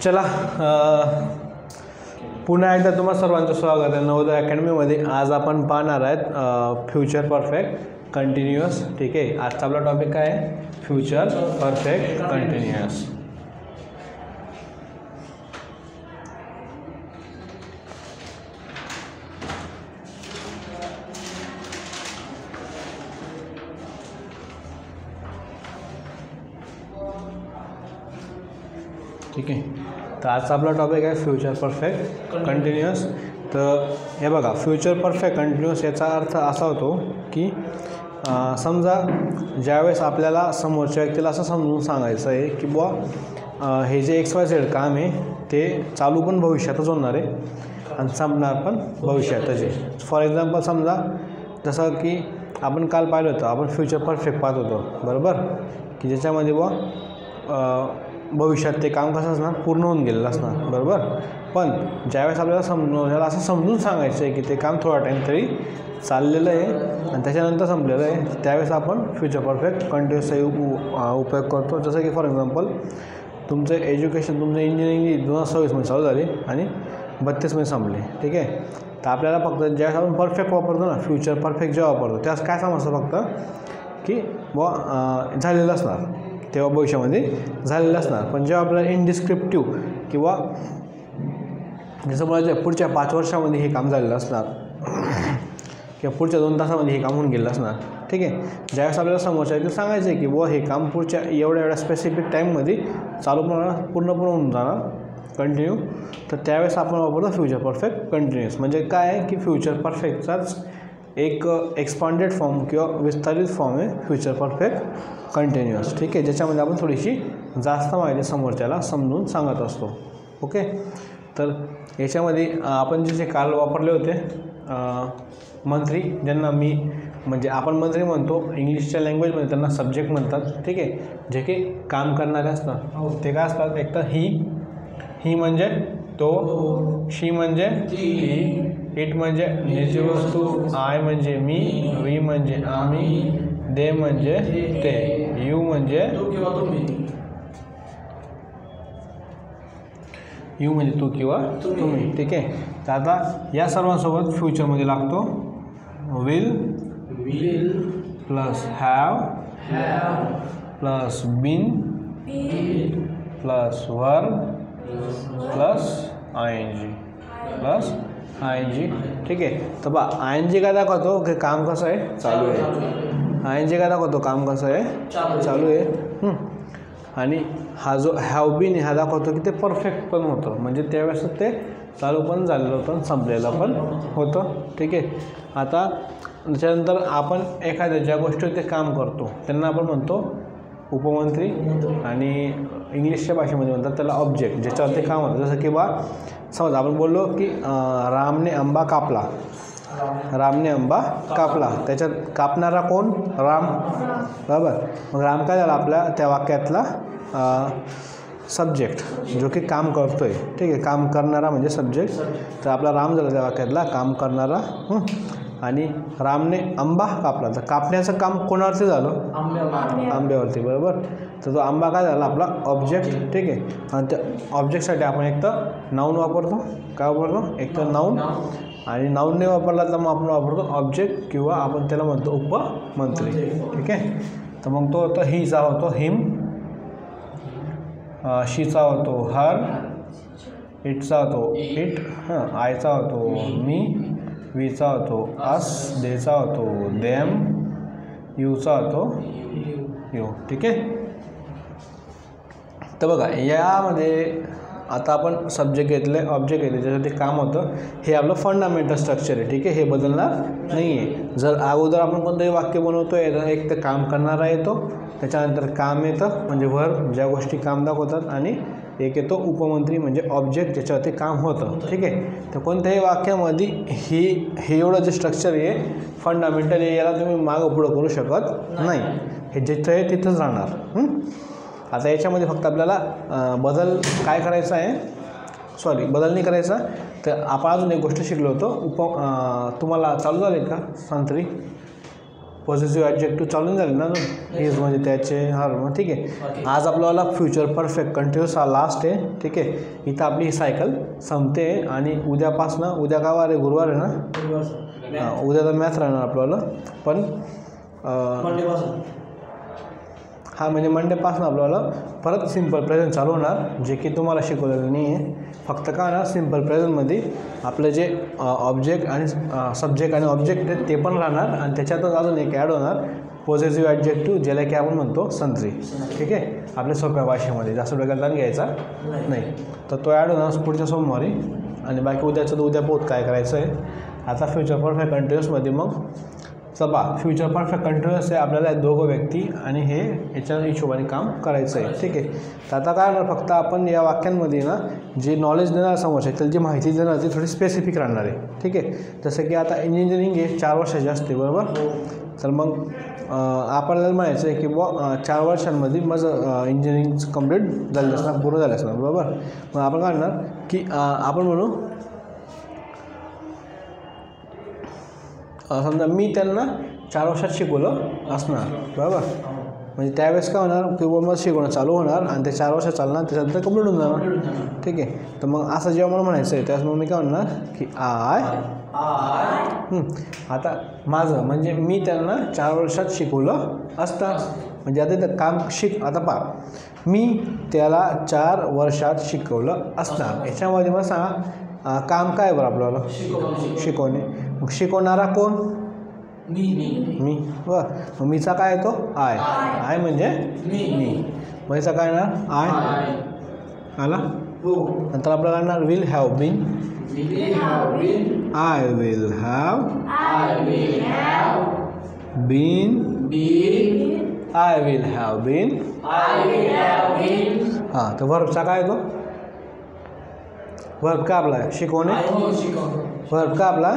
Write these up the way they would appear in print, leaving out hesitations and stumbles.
चला पुन्हा एकदा तुम्हा सर्वांचं स्वागत आहे नवोदय अकॅडमीमध्ये. आज आपण पाहणार आहेत फ्युचर परफेक्ट कंटिन्युअस. ठीक आहे, आजचा आपला टॉपिक काय आहे? Future perfect continuous. ठीक आहे, तर आजचा आपला टॉपिक आहे फ्युचर परफेक्ट कंटिन्युअस. तर हे बघा, फ्युचर परफेक्ट कंटिन्युअस याचा अर्थ असा होतो की समजा ज्यावेळेस आपल्याला समोरच्या व्यक्तीला असं समजून सांगायचं आहे की बुवा हे जे XYZ काम आहे ते चालू पण भविष्यातच होणार आहे आणि संपणार पण भविष्यातच आहे. फॉर एक्झाम्पल समजा जसं की आपण काल पाहिलं होतं, आपण फ्युचर परफेक्ट पाहत होतो बरोबर, की ज्याच्यामध्ये बुवा भविष्यात ते काम कसं असणार, पूर्ण होऊन गेलेलं असणार बरोबर. पण ज्यावेळेस आपल्याला समजायला असं समजून सांगायचं आहे की ते काम थोडा टाईम तरी चाललेलं आहे आणि त्याच्यानंतर संपलेलं आहे, त्यावेळेस आपण फ्युचर परफेक्ट कंटिन्युअसचा उपयोग करतो. जसं की फॉर एक्झाम्पल तुमचं एज्युकेशन, तुमचं इंजिनिअरिंग 2026मध्ये चालू झाली आणि 32मध्ये संपली. ठीक आहे, तर आपल्याला फक्त ज्यावेळेस आपण परफेक्ट वापरतो ना, फ्युचर परफेक्ट जेव्हा वापरतो त्यावेळेस काय समजतं फक्त की बुवा झालेलं असणार, तेव्हा भविष्यामध्ये झालेलं असणार. पण जेव्हा आपल्याला इनडिस्क्रिप्टिव्ह किंवा जसं बोलायचं पुढच्या 5 वर्षामध्ये हे काम झालेलं असणार किंवा पुढच्या 2 तासामध्ये हे काम होऊन गेलं असणार. ठीक आहे, ज्यावेळेस आपल्याला समोरच्या व्यक्तीला सांगायचं आहे की बुवा हे काम पुढच्या एवढ्या स्पेसिफिक टाईममध्ये पूर्णपणे होऊन जाणार कंटिन्यू, तर त्यावेळेस आपण वापरतो फ्युचर परफेक्ट कंटिन्युअस. म्हणजे काय आहे की फ्युचर परफेक्टचाच एक एक्सपांडेड फॉर्म किंवा विस्तारित फॉर्म आहे फ्युचर परफेक्ट कंटिन्युअस. ठीक आहे, ज्याच्यामध्ये आपण थोडीशी जास्त माहिती समोरच्याला समजून सांगत असतो. ओके, तर याच्यामध्ये आपण जे काल वापरले होते मंत्री, ज्यांना मी म्हणजे आपण मंत्री म्हणतो, इंग्लिशच्या लँग्वेजमध्ये त्यांना सब्जेक्ट म्हणतात. ठीक आहे, जे की काम करणारे असतात ते काय असतात, एक तर ही म्हणजे तो, शी म्हणजे ती, इट म्हणजे निजी वस्तू, आय म्हणजे मी, वी म्हणजे आम्ही, दे म्हणजे ते, यू म्हणजे यू म्हणजे तू किंवा तुम्ही. ठीक आहे, तर आता या सर्वांसोबत फ्युचरमध्ये लागतो will plus have plus been plus verb plus ING plus ING. ठीक आहे, तर ING काय दाखवतो की काम कसं आहे, चालू आहे. ING काय दाखवतो, काम कसं आहे, चालू आहे. आणि हा जो हॅव बीन हा दाखवतो की ते परफेक्ट पण होतं, म्हणजे त्यावेळेस ते चालू पण झालेलं होतं, संपलेलं पण होतं. ठीक आहे, आता त्याच्यानंतर आपण एखाद्या ज्या गोष्टीवर ते काम करतो त्यांना आपण म्हणतो उपमंत्री, आणि इंग्लिशच्या भाषेमध्ये म्हणतात त्याला ऑब्जेक्ट, ज्याच्यावर ते काम होतं. जसं की समजा आपण बोललो की रामने आंबा कापला, रामने आंबा कापला, त्याच्यात कापणारा कोण, राम बरोबर. मग राम काय झाला आपल्या त्या वाक्यातला सब्जेक्ट जो की काम करतो आहे. ठीक आहे, काम करणारा म्हणजे सब्जेक्ट, तर आपला राम झाला त्या वाक्यातला काम करणारा. आणि रामने आंबा कापला, तर कापण्याचं काम कोणावरती झालं, आंब्यावरती बरोबर. तर तो आंबा काय झाला आपला ऑब्जेक्ट. ठीक आहे, आणि त्या ऑब्जेक्टसाठी आपण एक तर नाऊन वापरतो. काय वापरतो, एक तर नाऊन, आणि नाऊन नाही वापरला तर मग आपण वापरतो ऑब्जेक्ट किंवा आपण त्याला म्हणतो उपमंत्री. ठीक आहे, तर मग तो होतो हीचा होतो हिम, शीचा होतो हर, इटचा होतो इट, आयचा होतो मी, वीचा होतो अस, देचा होतो देम, यूचा होतो यू. ठीक आहे, तर बघा यामध्ये आता आपण सब्जेक्ट घेतले, ऑब्जेक्ट घेतले, ज्यासाठी काम होतं, हे आपलं फंडामेंटल स्ट्रक्चर आहे. ठीक आहे, हे बदलणार नाही आहे. जर अगोदर आपण कोणतंही वाक्य बनवतो आहे तर एक तर काम करणारा येतो, त्याच्यानंतर काम येतं म्हणजे वर्ब, ज्या गोष्टी काम दाखवतात, आणि एक येतो उपमंत्री म्हणजे ऑब्जेक्ट, ज्याच्यावरती काम होतं. ठीक आहे, तर कोणत्याही वाक्यामध्ये हे एवढं जे स्ट्रक्चर आहे फंडामेंटल आहे, याला तुम्ही मागं पुढं करू शकत नाही. हे जिथं आहे तिथंच राहणार. आता याच्यामध्ये फक्त आपल्याला बदल काय करायचा आहे, बदल नाही करायचा. तर आपण अजून एक गोष्ट शिकलो होतो, तुम्हाला चालू झाले का संत्री, पॉझिटिव्ह ॲडजेक्टिव्ह चालून झाले ना इज म्हणजे त्याचे हर मग ठीक आहे. आज आपल्याला फ्युचर परफेक्ट कंटिन्यूस हा लास्ट आहे. ठीक आहे, इथं आपली ही सायकल संपते आणि उद्यापासनं, उद्या काय वार आहे, गुरुवार आहे ना, उद्या तर मॅथ राहणार आपल्याला, पण हा म्हणजे मंडेपासून आपल्याला परत सिम्पल प्रेझेंट चालू होणार, जे की तुम्हाला शिकवलेलं नाही आहे. फक्त काय ना, सिम्पल प्रेझेंटमध्ये आपलं जे ऑब्जेक्ट आणि सब्जेक्ट आणि ऑब्जेक्ट आहेत ते पण राहणार आणि त्याच्यातच अजून एक ॲड होणार पॉझिटिव्ह ॲडजेक्टिव्ह, ज्याला की आपण म्हणतो संत्री. ठीक आहे, आपल्या सोप्या भाषेमध्ये जास्त डोक्यात ताण घ्यायचा नाही. तर तो ॲड होणार पुढच्या सोमवारी आणि बाकी उद्याचं तर उद्या पोत काय करायचं आहे. आता फ्युचर परफेक्ट कंटिन्यूसमध्ये मग चला, फ्युचर परफेक्ट कंटिन्यूअस आहे, आपल्याला दोघं व्यक्ती आणि हे याच्या हिशोबाने काम करायचं आहे. ठीक आहे, तर आता काय होणार, फक्त आपण या वाक्यांमध्ये ना जे नॉलेज देणार समोरच्या त्याला जी माहिती देणार ती थोडी स्पेसिफिक राहणार आहे. ठीक आहे, जसं की आता इंजिनिअरिंग हे 4 वर्षाची असते बरोबर. तर मग आपल्याला म्हणायचं आहे की बुवा 4 वर्षांमध्ये माझं इंजिनिअरिंग कंप्लीट झालं असणार, पूर्ण झालं असणार बरोबर. मग आपण काय म्हणणार की आपण म्हणू समजा मी त्यांना 4 वर्षात शिकवलं असणार बरोबर. म्हणजे त्यावेळेस काय होणार किंवा मग शिकवणं चालू होणार आणि ते 4 वर्ष चालणार, त्याच्यानंतर कंप्लीट होऊन जाणार. ठीक आहे, तर मग असं जेव्हा मला म्हणायचं आहे त्यावेळेस मग मी काय म्हणणार की आता माझं म्हणजे मी त्यांना 4 वर्षात शिकवलं असतं. म्हणजे आता ते काम आता पहा, मी त्याला 4 वर्षात शिकवलं असणार, याच्यामध्ये मग सांगा काम काय बरं आपल्याला, शिकवणे. मग शिकवणारा कोण, मी बरं. मग मीचा काय येतो आय म्हणजे मी. मग याचा काय येणार आय आला. नंतर आपल्याला येणार will have been, I will have been, I will have been. हां, तर वर्बचा काय येतो, वर्ब का आपला शिकवणे, वर्ब का आपला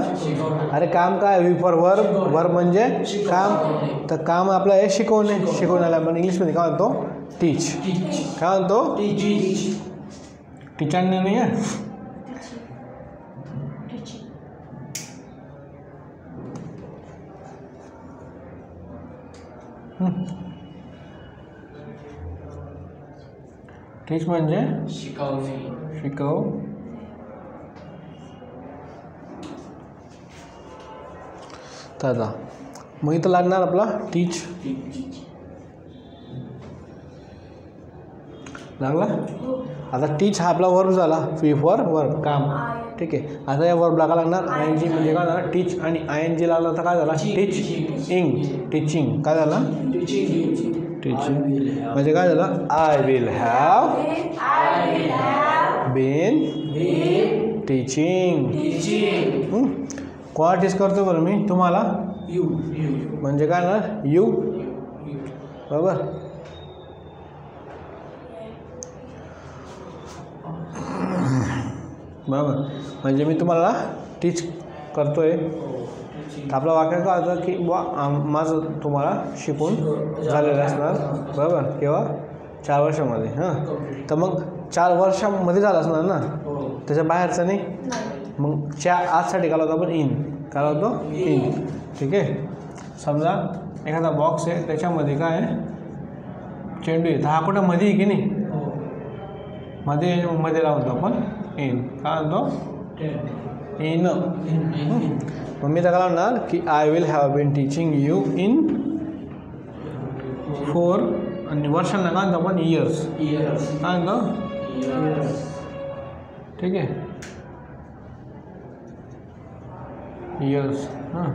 अरे काम काय व्ही फॉर वर्ब, वर्ब म्हणजे काम. तर काम आपलं आहे शिकवणे, शिकवण्याला आपण इंग्लिशमध्ये काय म्हणतो टीच. काय म्हणतो टीचरने नाही आहे. टीच म्हणजे शिकव. तर मग इथं लागणार आपला टीच लागला. आता टीच हा आपला वर्ब झाला, फी फॉर वर्ब काम. ठीक आहे, आता या वर्ब लागा लागणार ING म्हणजे काय झाला टीच आणि ING लागला तर काय झाला टीचिंग. टीचिंग काय झाला टीचिंग म्हणजे काय झालं I will have been teaching. कोणा टीच करतो बरं मी तुम्हाला, यू म्हणजे काय ना यू बरोबर. बरोबर म्हणजे मी तुम्हाला टीच करतोय. तर आपलं वाक्य काय होतं की बुवा माझं तुम्हाला शिकून झालेलं असणार बरोबर, केव्हा 4 वर्षामध्ये. हां, तर मग 4 वर्षामध्ये झालं असणार ना, त्याच्या बाहेरचं नाही. मग आजसाठी काय होतं आपण इन, काय होतो इन. ठीक आहे, समजा एखादा बॉक्स आहे त्याच्यामध्ये काय आहे चेंडू आहे, तर हा कुठं मध्ये आहे की नाही, मध्ये लावतो आपण इन. काय म्हणतो इन. मग मी तर काय म्हणणार की I will have been teaching you in 4 आणि वर्षांना काय म्हणतो आपण इयर्स. काय म्हणतो ठीक आहे इयर्स. हां,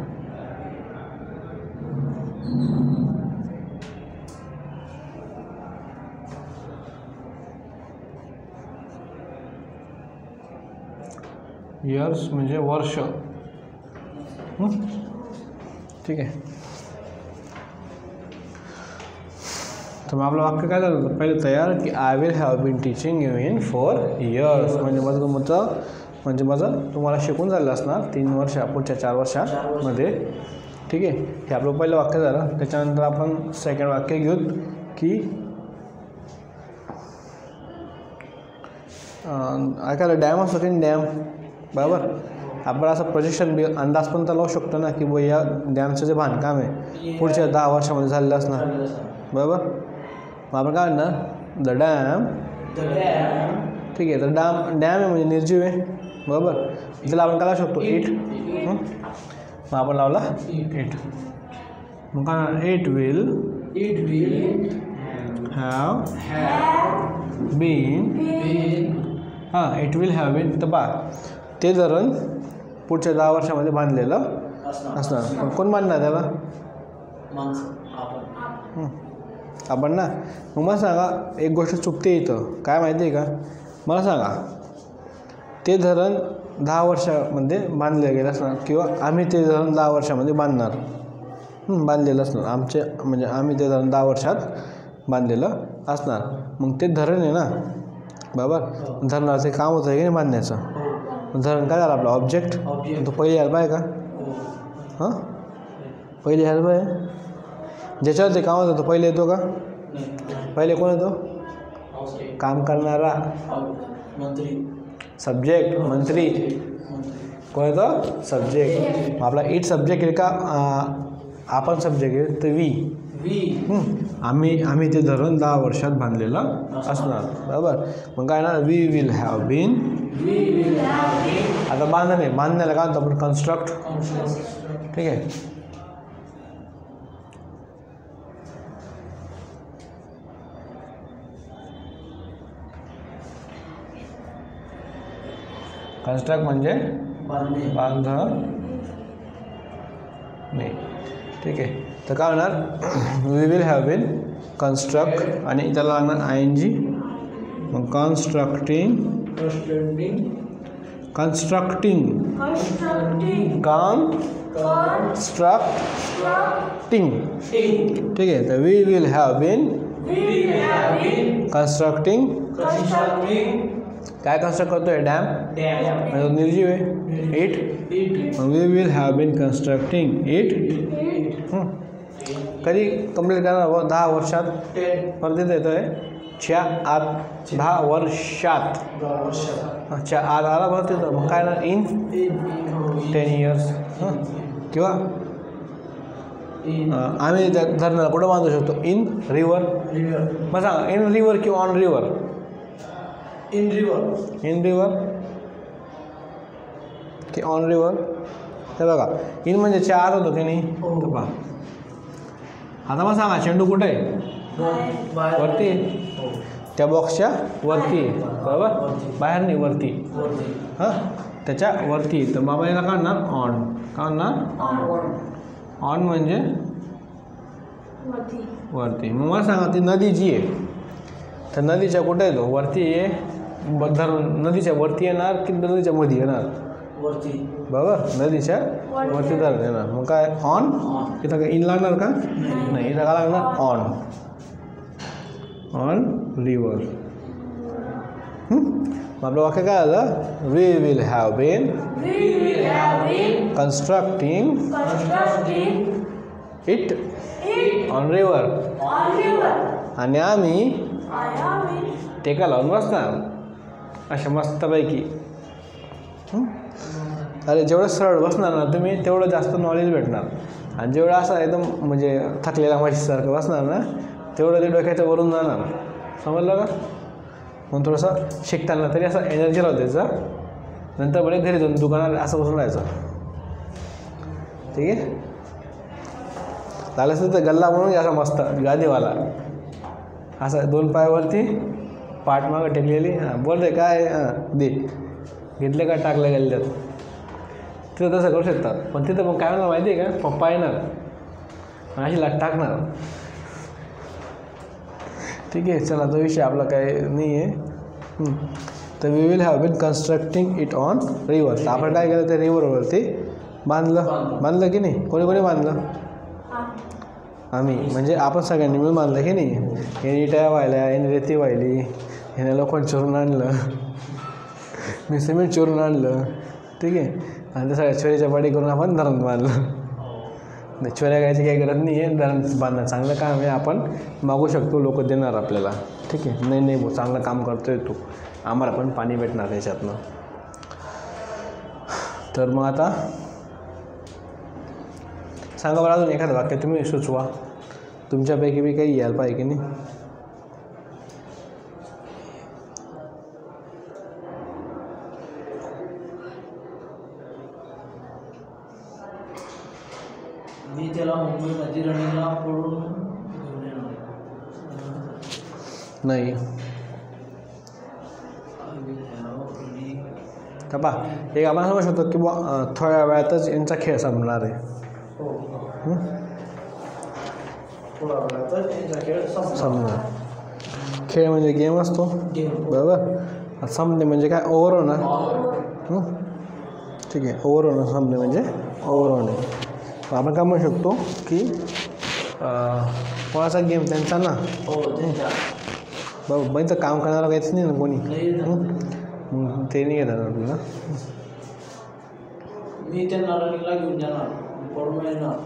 इयर्स म्हणजे वर्ष. ठीक आहे, तर मग आपलं वाक्य काय झालं होतं पहिले तयार की I will have been teaching you in 4 years म्हणजे माझं तुम्हाला शिकून झालं असणार 3 वर्ष पुढच्या 4 वर्षामध्ये. ठीक आहे, हे आपलं पहिलं वाक्य झालं. त्याच्यानंतर आपण सेकंड वाक्य घेऊ की ऐकायला डॅम असतो की डॅम बरोबर. आपण असं प्रोजेक्शन बी अंदाज पण तर लावू शकतो ना की बुवा या डॅमचं जे बांधकाम आहे पुढच्या 10 वर्षामध्ये झालेलं असणार, बरोबर. मग आपण काय म्हणणार द डॅम, ठीक आहे. तर डॅम आहे म्हणजे निर्जीव आहे, बरोबर. त्याला आपण काय लावू शकतो इट. मग आपण लावला इट. मग काय इट विल हॅव बीन, हां इट विल हॅव बीन. तर बा ते धरण पुढच्या 10 वर्षामध्ये बांधलेलं असणार. कोण बांधणार त्याला? आपण ना. मग मला सांगा एक गोष्ट चुकते इथं, काय माहिती आहे का? मला सांगा ते धरण 10 वर्षामध्ये बांधलं गेलं असणार किंवा आम्ही ते धरण 10 वर्षामध्ये बांधलेलं असणार. आमचे म्हणजे आम्ही ते धरण 10 वर्षात बांधलेलं असणार. मग ते धरण आहे ना, बरोबर. धरणाचं काम होतं की नाही बांधण्याचं. धरण काय झालं आपलं ऑब्जेक्ट. तो पहिली हेल्प आहे का? हां पहिली हेल्प आहे. ज्याच्यावर ते काम होतं तो पहिले येतो का? पहिले कोण येतो? काम करणारा सब्जेक्ट, मंत्री. कोण येतो? सब्जेक्ट. आपला इट सब्जेक्ट आहे का आपण सब्जेक्ट आहे? तर वी. आम्ही ते धरण 10 वर्षात बांधलेलं असणार, बरोबर. मग काय ना वी विल हॅव बीन. आता बांधण्याला काय म्हणतो आपण? कन्स्ट्रक्ट, ठीक आहे. कन्स्ट्रक्ट म्हणजे बांधणे, ठीक आहे. तर काय होणार we will have been construct आणि त्याला लागणार ING. मग कन्स्ट्रक्टिंग ठीक आहे. तर we will have been constructing. काय कन्स्ट्रक्ट करतोय? डॅम. म्हणजे निर्जीव आहे it. We will have been constructing it. कधी कंप्लीट करणार? 10 वर्षात. परत येतो आहे 10 वर्षात. अच्छा आत आला परत येतं. मग काय ना इन 10 years. किंवा आम्ही त्या धरणाला कुठं बांधू शकतो? In river. मग सांगा इन रिव्हर किंवा ऑन रिव्हर? इन रिव्हर की ऑन रिव्हर? हे बघा इन म्हणजे 4 होतो की नाही? पहा आता मग सांगा चेंडू कुठे आहे? वरती. त्या बॉक्सच्या वरती, बरोबर. बाहेर नाही, वरती. हां त्याच्या वरती. तर बाबा याला काढणार ऑन. काढणार ऑन म्हणजे वरती. मग मला सांगा ती नदी जी आहे तर नदीच्या कुठे आहे? तो वरती आहे. धरण नदीच्या वरती येणार की नदीच्या मध्ये येणार? वरती, बरोबर. नदीच्या वरती धरण येणार. मग काय ऑन. इथं काय इन लागणार का? नाही. इथं काय लागणार? On river. आपलं वाक्य काय आलं? We will have been constructing it on river. आणि आम्ही टेका लावून बसणार अशा मस्तपैकी. अरे जेवढं सरळ बसणार ना तुम्ही तेवढं जास्त नॉलेज भेटणार. आणि जेवढं असं एकदम म्हणजे थकलेल्या म्हशीसारखं बसणार ना तेवढं ते डोक्याच्या वरून जाणार. समजलं का? मग थोडंसं शिकताना तरी असं एनर्जी लावू द्यायचं. नंतर बरे घरी जाऊन दुकानात असं बसून राहायचं, ठीक आहे. झालं असतं तर गल्ला म्हणून असं मस्त गादीवाला असं 2 पायावरती पाठ मागं टेकलेली. हां बोलते काय? हां दे घेतले का टाकलं गल्ल्यात. तिथं तसं करू शकतात. पण तिथं मग काय होणार माहिती आहे का? पप्पा येणार आणि अशी लाट टाकणार. ठीक आहे. चला तो विषय आपला काय नाही आहे. तर we will have been constructing it on river. तर आपण काय केलं? ते रिव्हरवरती बांधलं की नाही? कोणी बांधलं? आम्ही. म्हणजे आपण सगळ्यांनी मिळून बांधलं की नाही? याने इटा व्हायला, याने रेती व्हायली, ह्याने लोखंड चोरून आणलं, मी सिमेंट चोरून आणलं, ठीक आहे. आणि ते सगळ्या चोरीच्या पाडी करून आपण धरण बांधलं. नाही चोऱ्या करायची काही गरज नाही आहे. धरण बांधणं चांगलं काम आहे. आपण मागू शकतो, लोक देणार आपल्याला, ठीक आहे. नाही भाऊ चांगलं काम करतोय तू, आम्हाला पण पाणी भेटणार त्याच्यातनं. तर मग आता सांगा बरं अजून एखादं वाक्य तुम्ही सुचवा, तुमच्यापैकी बी काही यायला पाहिजे की नाही. मी त्याला मुंबईमध्ये रनिंगला पडून नाही. तर पहा एक आपण समजू शकतो की बुवा थोड्या वेळातच यांचा खेळ संपणार आहे. संपणार. खेळ म्हणजे गेम असतो बरोबर. संपणे म्हणजे काय, ओव्हर होणार. ठीक आहे, ओव्हर होणं संपणे म्हणजे ओव्हर होणे. आपण काय म्हणू शकतो की कोणाचा गेम त्यांचा ना बाबा बाईचं काम करणारा काहीच नाही ना कोणी, ते नाही घेतात आपल्याला. मी त्यांना रनिंगला घेऊन जाणार पडून येणार.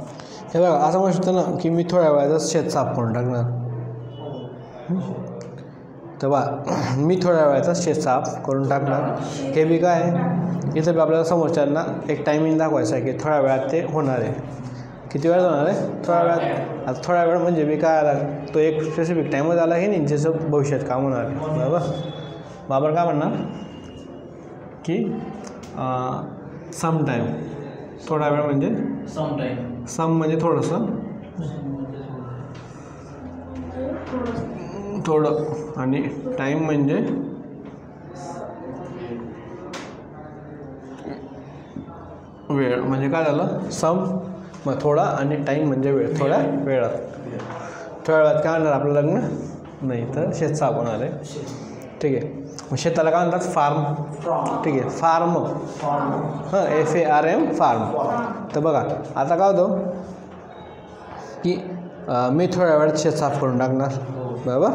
हे बघा असं म्हणू शकतो ना की मी थोड्या वेळातच शेत साफ करून टाकणार. तर बा मी थोड्या वेळातच शेत साफ करून टाकणार. हे बी काय इथं बी आपल्याला समोरच्यांना एक टायमिंग दाखवायचं आहे की थोड्या वेळात ते होणार आहे. किती वेळात होणार आहे, थोड्या वेळात. आता थोड्या वेळ म्हणजे मी काय आला तो एक स्पेसिफिक टाईमच आला की नाही ज्याचं भविष्यात काम होणार आहे बरोबर. मग आपण काय म्हणणार की सम टाईम, थोडा वेळ म्हणजे सम टाईम. सम म्हणजे थोडंसं, थोडं, आणि टाईम म्हणजे वेळ. म्हणजे काय झालं, सम मग थोडा आणि टाईम म्हणजे वेळ. थोड्या वेळात, थोड्या वेळात काय म्हणणार आपलं लग्न नाही तर शेत साफ होणार आहे. ठीक आहे. मग शेताला काय म्हणतात, फार्म. ठीक आहे, फार्म. हां, FARM फार्म. तर बघा आता काय होतं की मी थोड्या वेळात शेत साफ करून टाकणार बरोबर.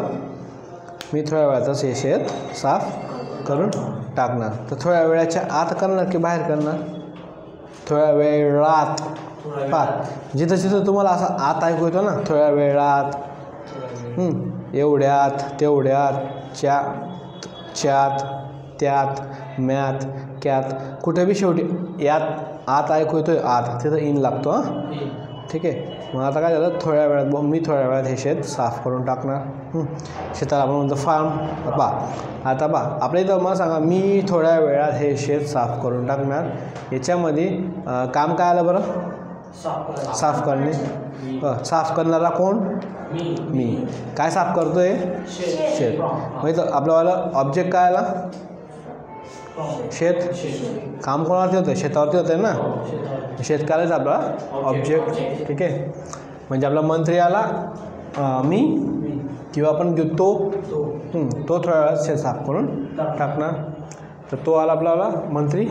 मी थोड्या वेळातच हे शेत साफ करून टाकणार. तर थोड्या वेळाच्या आत करणार की बाहेर करणार, थोड्या वेळात. पहा जिथं जिथं तुम्हाला असं आत ऐकू येतो ना, थोड्या वेळात, एवढ्यात, तेवढ्यात, च्यात, त्यात, म्यात, क्यात, कुठे बी शेवटी यात आत ऐकू येतोय, आत तिथं इन लागतो. ठीक आहे. मग आता काय झालं, थोड्या वेळात मी थोड्या वेळात हे शेत साफ करून टाकणार. शेताला आपण म्हणतो फार्म. आता आपल्या इथं मला सांगा, मी थोड्या वेळात हे शेत साफ करून टाकणार. याच्यामध्ये काम काय आलं बरं, साफ करणे. साफ करणारा कोण, मी. काय साफ करतोय, शेत. मग इथं आपल्यावाला ऑब्जेक्ट काय आला, शेत. काम कोणावरती होतं, शेतावरती होतं ना. शेतकऱ्याचा आपला ऑब्जेक्ट. ठीक आहे. म्हणजे आपला मंत्री आला मी, किंवा आपण घेऊ तो थोड्या वेळात शेत साफ करून टाकणार. तर तो आला आपला मंत्री.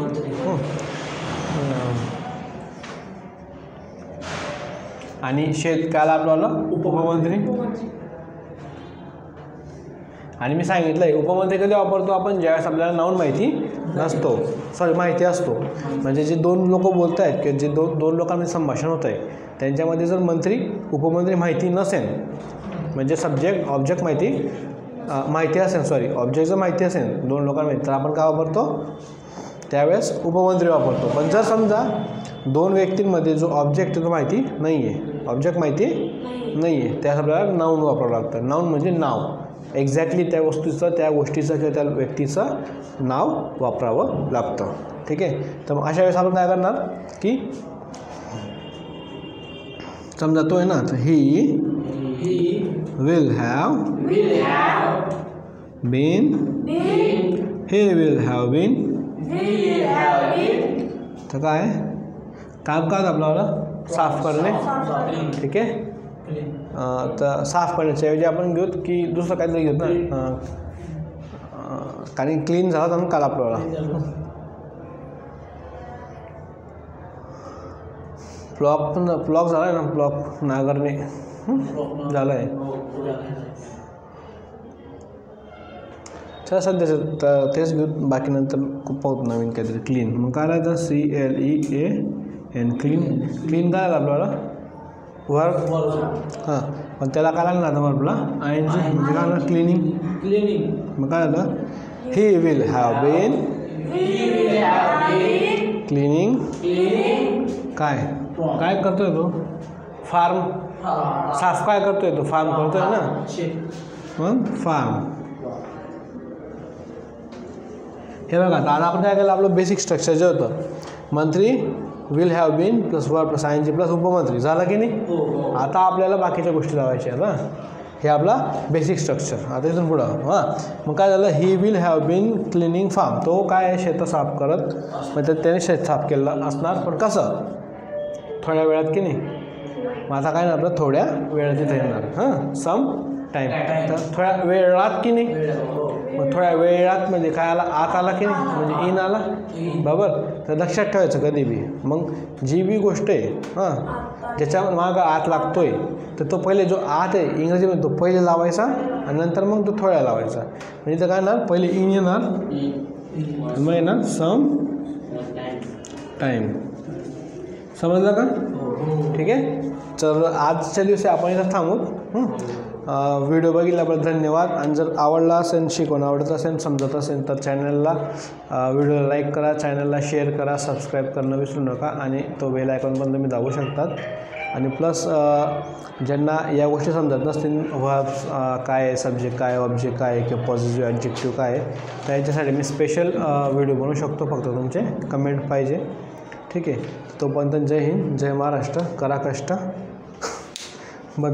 आणि शेत काय आला आपल्याला, उपमंत्री. आणि मी सांगितलं आहे उपमंत्री कधी वापरतो आपण, ज्यावेळेस आपल्याला नाऊन माहिती नसतो, माहिती असतो. म्हणजे जे दोन लोक बोलत आहेत किंवा जे दोन लोकांमध्ये संभाषण होतं आहे त्यांच्यामध्ये जर मंत्री उपमंत्री माहिती नसेल, म्हणजे सब्जेक्ट ऑब्जेक्ट माहिती असेल, ऑब्जेक्ट जर माहिती असेल दोन लोकांमध्ये, तर आपण काय वापरतो त्यावेळेस उपमंत्री वापरतो. पण जर समजा दोन व्यक्तींमध्ये जो ऑब्जेक्ट तो माहिती नाही आहे, ऑब्जेक्ट माहिती नाही आहे, त्यास आपल्याला नाऊन वापरावं लागतं. नाऊन म्हणजे नाव, एक्झॅक्टली त्या वस्तूचं, त्या गोष्टीचं किंवा त्या व्यक्तीचं नाव वापरावं लागतं. ठीक आहे. तर मग अशा वेळेस आपण काय करणार की समजा तो आहे ना, तर ही विल हॅव बीन, हे विल हॅव बीन. तर काय काम काय आपल्याला, साफ करणे. ठीक आहे. तर साफ करण्याच्या ऐवजी आपण घेऊ की दुसरं काहीतरी घेऊ ना, कारण क्लीन झाला तर काल आपल्याला प्लॉक झाला आहे ना, प्लॉक नांगरणे झालं आहे. चला सध्याचं तर तेच घेऊ, बाकी नंतर खूप पाहतो नवीन काहीतरी. क्लीन मग काय राहतं, CLEAN क्लीन काय आलं आपल्याला, वर्क. हां, पण त्याला काय लागणार आता आपला ING म्हणजे काय आलं, क्लिनिंग. मग काय झालं, he will have been cleaning cleaning काय काय करतोय तो फार्म साफ काय करतोय तो फार्म करतोय ना मग फार्म हे बघा आता आपण काय केलं आपलं बेसिक स्ट्रक्चर जे होतं मंत्री विल हॅव बीन प्लस वर plus I N G plus उपमंत्री झालं की नाही आता आपल्याला बाकीच्या गोष्टी लावायच्या आहेत ना हे आपला बेसिक स्ट्रक्चर आता इथून पुढं हां मग काय झालं he will have been cleaning form तो काय आहे शेतं साफ करत मग त्याने शेत साफ केलं असणार पण कसं थोड्या वेळात की नाही मग आता काय ना आपलं थोड्या वेळात इथं येणार हां सम टाईम तर थोड्या वेळात की नाही मग थोड्या वेळात म्हणजे काय आला आत आला की नाही म्हणजे इन आला बरोबर तर लक्षात ठेवायचं कधी बी मग जी बी गोष्ट आहे हां ज्याच्या मागं आत लागतोय तर तो पहिले जो आत आहे इंग्रजीमध्ये तो पहिले लावायचा आणि नंतर मग तो थोड्या लावायचा म्हणजे तर काय ना पहिले इन येणार मग येणार सम टाईम समजलं का ठीक आहे तर आजच्या दिवशी आपण इथं थांबू व्हिडिओ बघितल्याबद्दल धन्यवाद आणि जर आवडला असेल शिकवणं आवडत असेल समजत असेल तर चॅनलला व्हिडिओला लाईक करा चॅनलला शेअर करा सबस्क्राईब करणं विसरू नका आणि तो बेल आयकॉन पण तुम्ही दाबू शकतात आणि प्लस ज्यांना या गोष्टी समजत नसतील व्हर्ब्स काय आहे सब्जेक्ट काय ऑब्जेक्ट काय आहे किंवा पॉझिटिव्ह ॲडजेक्टिव्ह काय आहे तर याच्यासाठी मी स्पेशल व्हिडिओ बनवू शकतो फक्त तुमचे कमेंट पाहिजे ठीक आहे तोपर्यंत जय हिंद जय महाराष्ट्र करा कष्ट बघ